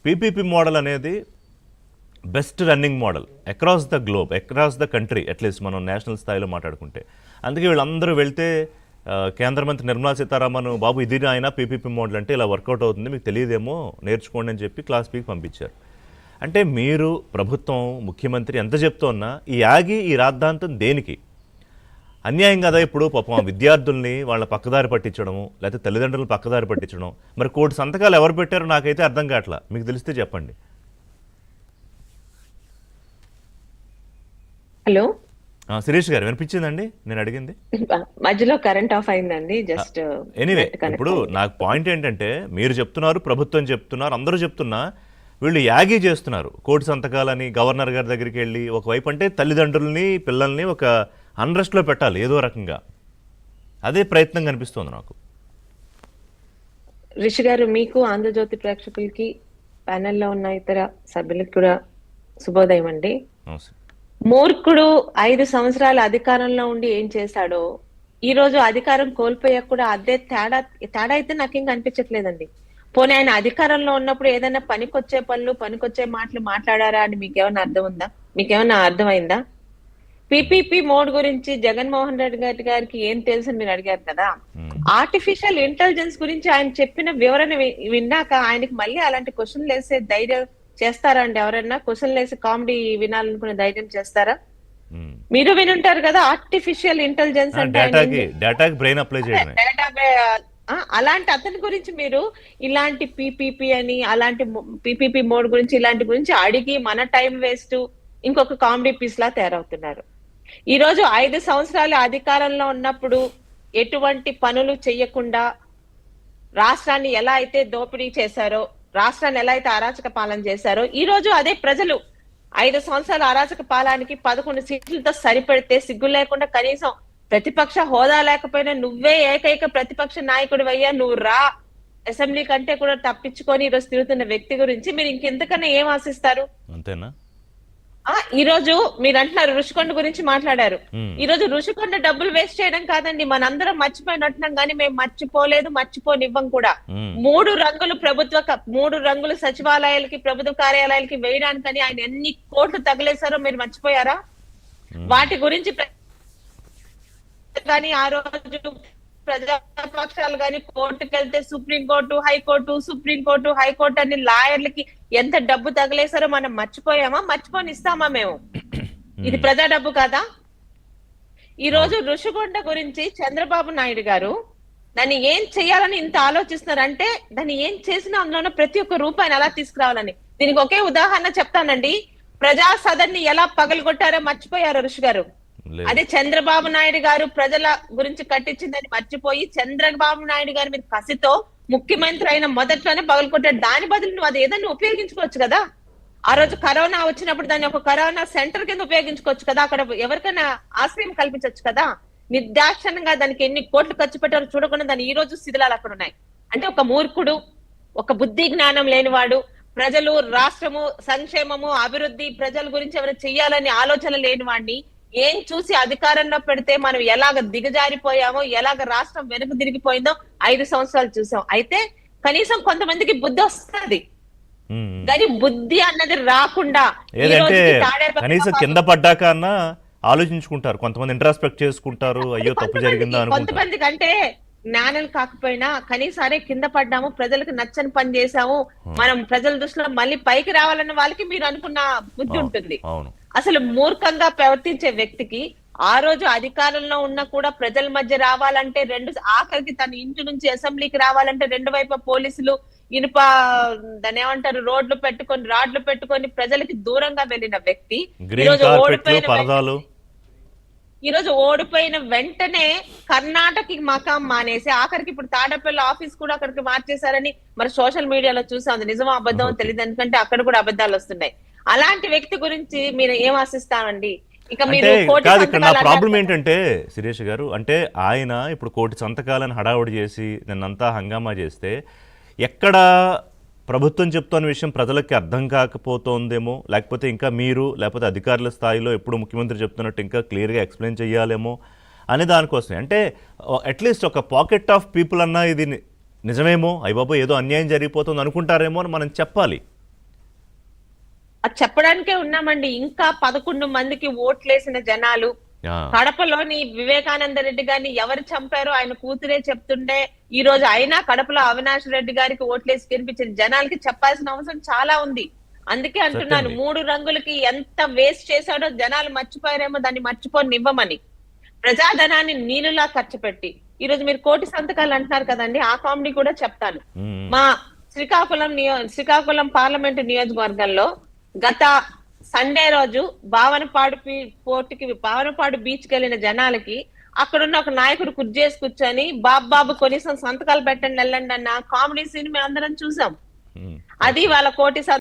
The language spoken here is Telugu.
పీపీపీ మోడల్ అనేది best running model across the globe, across the country, at least మనం నేషనల్ స్థాయిలో మాట్లాడుకుంటే. అందుకే వీళ్ళందరూ వెళ్తే కేంద్ర మంత్రి నిర్మలా సీతారామన్ బాబు ఇది ఆయన పీపీపీ మోడల్ అంటే ఇలా వర్కౌట్ అవుతుంది, మీకు తెలియదేమో నేర్చుకోండి అని చెప్పి క్లాస్ పీకి పంపించారు. అంటే మీరు ప్రభుత్వం ముఖ్యమంత్రి ఎంత చెప్తున్నా ఈ యాగి ఈ రాద్ధాంతం దేనికి? అన్యాయం కదా. ఇప్పుడు పాపం విద్యార్థుల్ని వాళ్ళ పక్కదారి పట్టించడము, లేకపోతే తల్లిదండ్రులను పక్కదారి పట్టించడం. మరి కోటి సంతకాలు ఎవరు పెట్టారో నాకైతే అర్థం కావట్లా, మీకు తెలిస్తే చెప్పండి. హలో శిరీష్ గారు వినిపించిందండి నేను అడిగింది? మధ్యలో కరెంట్ ఆఫ్ అయిందండి, జస్ట్ ఎనీవే ఇప్పుడు నాకు పాయింట్ ఏంటంటే మీరు చెప్తున్నారు, ప్రభుత్వం చెప్తున్నారు, అందరూ చెప్తున్నా వీళ్ళు యాగీ చేస్తున్నారు. కోటి సంతకాలని గవర్నర్ గారి దగ్గరికి వెళ్ళి ఒకవైపు అంటే తల్లిదండ్రుల్ని పిల్లల్ని ఒక అన్రెస్ట్లో పెట్టాలి ఏదో రకంగా, అదే ప్రయత్నం కనిపిస్తుంది నాకు. రిషి గారు, మీకు ఆంధ్రజ్యోతి ప్రేక్షకులకి ప్యానెల్లో ఉన్న ఇతర సభ్యులకి కూడా శుభోదయం అండి. మూర్ఖుడు 5 సంవత్సరాల అధికారంలో ఉండి ఏం చేశాడో ఈ రోజు అధికారం కోల్పోయాక కూడా అదే తేడా అయితే నాకేం కనిపించట్లేదండి. పోనీ ఆయన అధికారంలో ఉన్నప్పుడు ఏదైనా పనికొచ్చే పనులు పనికొచ్చే మాటలు మాట్లాడారా అని మీకేమైనా అర్థం ఉందా? మీకేమైనా అర్థమైందా? పీపీపీ మోడ్ గురించి జగన్మోహన్ రెడ్డి గారికి ఏం తెలుసు మీరు అడిగారు కదా. ఆర్టిఫిషియల్ ఇంటెలిజెన్స్ గురించి ఆయన చెప్పిన వివరణ విన్నాక ఆయనకి మళ్ళీ అలాంటి క్వశ్చన్లు వేసే ధైర్యం చేస్తారా అండి? ఎవరైనా క్వశ్చన్లు వేసి కామెడీ వినాలనుకునే ధైర్యం చేస్తారా? మీరు వినుంటారు కదా ఆర్టిఫిషియల్ ఇంటెలిజెన్స్ అంటే అలాంటి అతని గురించి మీరు ఇలాంటి పీపీపీ అని అలాంటి పీపీపీ మోడ్ గురించి ఇలాంటి గురించి అడిగి మన టైం వేస్ట్ ఇంకొక కామెడీ పీస్ లా తయారవుతున్నారు. ఈ రోజు 5 సంవత్సరాలు అధికారంలో ఉన్నప్పుడు ఎటువంటి పనులు చెయ్యకుండా రాష్ట్రాన్ని ఎలా అయితే దోపిడీ చేశారో, రాష్ట్రాన్ని ఎలా అయితే అరాచక పాలన చేశారో, ఈ రోజు అదే ప్రజలు 5 సంవత్సరాల అరాచక పాలనకి 11 సీట్లతో సరిపెడితే సిగ్గు లేకుండా కనీసం ప్రతిపక్ష హోదా లేకపోయినా నువ్వే ఏకైక ప్రతిపక్ష నాయకుడు అయ్యా, నువ్వు రా అసెంబ్లీ కంటే కూడా తప్పించుకొని ఈరోజు తిరుగుతున్న వ్యక్తి గురించి మీరు ఇంకెంతకన్నా ఏం ఆశిస్తారు? అంతేనా? ఈ రోజు మీరు అంటున్నారు ఋషికొండ గురించి మాట్లాడారు. ఈ రోజు ఋషికొండ డబ్బులు వేస్ట్ చేయడం కాదండి, మనందరం మర్చిపోయినట్టున్నాం కానీ మేము మర్చిపోలేదు, మర్చిపోనివ్వం కూడా. 3 రంగులు 3 రంగులు సచివాలయాలకి ప్రభుత్వ కార్యాలయాలకి వేయడానికని ఆయన ఎన్ని కోట్లు తగిలేశారో మీరు మర్చిపోయారా? వాటి గురించి కానీ ఆ రోజు ప్రజాపక్షాలు కానీ కోర్టుకు వెళ్తే సుప్రీంకోర్టు హైకోర్టు అని లాయర్లకి ఎంత డబ్బు తగిలేసారో మనం మర్చిపోయామా? మర్చిపోనిస్తామా మేము? ఇది ప్రజా డబ్బు కాదా? ఈ రోజు ఋషికొండ గురించి చంద్రబాబు నాయుడు గారు దాన్ని ఏం చేయాలని ఇంత ఆలోచిస్తున్నారంటే దాన్ని ఏం చేసినా అందులో ప్రతి ఒక్క రూపాయిని ఎలా తీసుకురావాలని. దీనికి ఒకే ఉదాహరణ చెప్తానండి. ప్రజా సదన్ ని ఎలా పగలగొట్టారో మర్చిపోయారు ఋషి గారు. అదే చంద్రబాబు నాయుడు గారు ప్రజల గురించి కట్టించిందని మర్చిపోయి చంద్రబాబు నాయుడు గారి మీద కసితో ముఖ్యమంత్రి అయిన మొదట్లోనే పగలగొట్టాడు. దాని బదులు నువ్వు అది ఏదైనా ఉపయోగించుకోవచ్చు కదా. ఆ రోజు కరోనా వచ్చినప్పుడు దాన్ని ఒక కరోనా సెంటర్ కింద ఉపయోగించుకోవచ్చు కదా, అక్కడ ఎవరికైనా ఆశ్రయం కల్పించవచ్చు కదా. నిర్దాక్షణంగా దానికి ఎన్ని కోట్లు ఖర్చు పెట్టారో చూడకుండా దాని ఈ రోజు స్థితిలాలు అక్కడ ఉన్నాయి. అంటే ఒక మూర్ఖుడు, ఒక బుద్ధి జ్ఞానం లేనివాడు, ప్రజలు రాష్ట్రము సంక్షేమము అభివృద్ధి ప్రజల గురించి ఎవరైనా చెయ్యాలని ఆలోచన లేని వాడిని ఏం చూసి అధికారంలో పెడితే మనం ఎలాగ దిగజారిపోయామో, ఎలాగ రాష్ట్రం వెనుక తిరిగిపోయిందో 5 సంవత్సరాలు చూసాం. అయితే కనీసం కొంతమందికి బుద్ధి వస్తుంది కానీ బుద్ధి అన్నది రాకుండా కనీసం కింద పడ్డాక అన్నా ఆలోచించుకుంటారు, కొంతమంది ఇంట్రాస్పెక్ట్ చేసుకుంటారు, అయ్యో తప్పు జరిగిందా. కొంతమందికి అంటే జ్ఞానం కాకపోయినా కనీసం అరే కింద పడ్డాము, ప్రజలకు నచ్చని పని చేసాము, మనం ప్రజల దృష్టిలో మళ్ళీ పైకి రావాలన్న వాళ్ళకి మీరు అనుకున్న బుద్ధి ఉంటుంది. అసలు మూర్ఖంగా ప్రవర్తించే వ్యక్తికి ఆ రోజు అధికారంలో ఉన్నా కూడా ప్రజల మధ్య రావాలంటే ఆఖరికి తన ఇంటి నుంచి అసెంబ్లీకి రావాలంటే 2 వైపు పోలీసులు ఇనుప దాని ఏమంటారు రాడ్లు పెట్టుకొని ప్రజలకి దూరంగా వెళ్ళిన వ్యక్తి ఈ రోజు ఓడిపోయిన వెంటనే కర్ణాటకకి మకాం మానేసి ఆఖరికి ఇప్పుడు తాడపల్లి ఆఫీస్ కూడా అక్కడికి మార్చేశారని మరి సోషల్ మీడియాలో చూసాం. నిజమో అబద్ధం తెలియదు, ఎందుకంటే అక్కడ కూడా అబద్ధాలు వస్తున్నాయి. అలాంటి వ్యక్తి గురించి మీరు ఏం ఆశిస్తామండి? ఇక మీరు నా ప్రాబ్లం ఏంటంటే శిరీష్ గారు, అంటే ఆయన ఇప్పుడు 1 కోటి సంతకాలను హడావుడి చేసి నిన్నంతా హంగామా చేస్తే ఎక్కడ ప్రభుత్వం చెప్తున్న విషయం ప్రజలకి అర్థం కాకపోతుందేమో, లేకపోతే ఇంకా మీరు లేకపోతే అధికారుల స్థాయిలో ఎప్పుడు ముఖ్యమంత్రి చెప్తున్నట్టు ఇంకా క్లియర్గా ఎక్స్ప్లెయిన్ చేయాలేమో అనే దానికోసమే. అంటే అట్లీస్ట్ ఒక పాకెట్ ఆఫ్ పీపుల్ అన్నా ఇది నిజమేమో, అయ్యబాబు ఏదో అన్యాయం జరిగిపోతుంది అనుకుంటారేమో అని మనం చెప్పాలి. అది చెప్పడానికే ఉన్నామండి. ఇంకా 11 మందికి ఓట్లేసిన జనాలు ఆ, కడపలోని వివేకానంద రెడ్డి గారిని ఎవరు చంపారో ఆయన కూతురే చెప్తుంటే ఈ రోజు అయినా కడపలో అవినాష్ రెడ్డి గారికి ఓట్లేసి గెలిపించిన జనాలకి చెప్పాల్సిన అవసరం చాలా ఉంది. అందుకే అంటున్నాను, Certainly. 3 రంగులకి ఎంత వేస్ట్ చేశాడో జనాలు మర్చిపోయారేమో, దాన్ని మర్చిపోనివ్వమని. ప్రజాధనాన్ని నీళ్ళలా ఖర్చు పెట్టి ఈ రోజు మీరు 1,00,00,000 సంతకాలు అంటున్నారు కదండి, ఆ కామెడీ కూడా చెప్తాను. మ్మ్. మా శ్రీకాకుళం పార్లమెంటు నియోజకవర్గంలో గత సండే రోజు భావనపాడు బీచ్ కి వెళ్ళిన జనాలకి అక్కడున్న ఒక నాయకుడు కుర్చేసి కూర్చొని బాబు కనీసం సంతకాలు పెట్టండి వెళ్ళండి అన్న కామెడీ సీన్ మేము అందరం చూసాం. మ్మ్. అది వాళ్ళ 1,00,00,000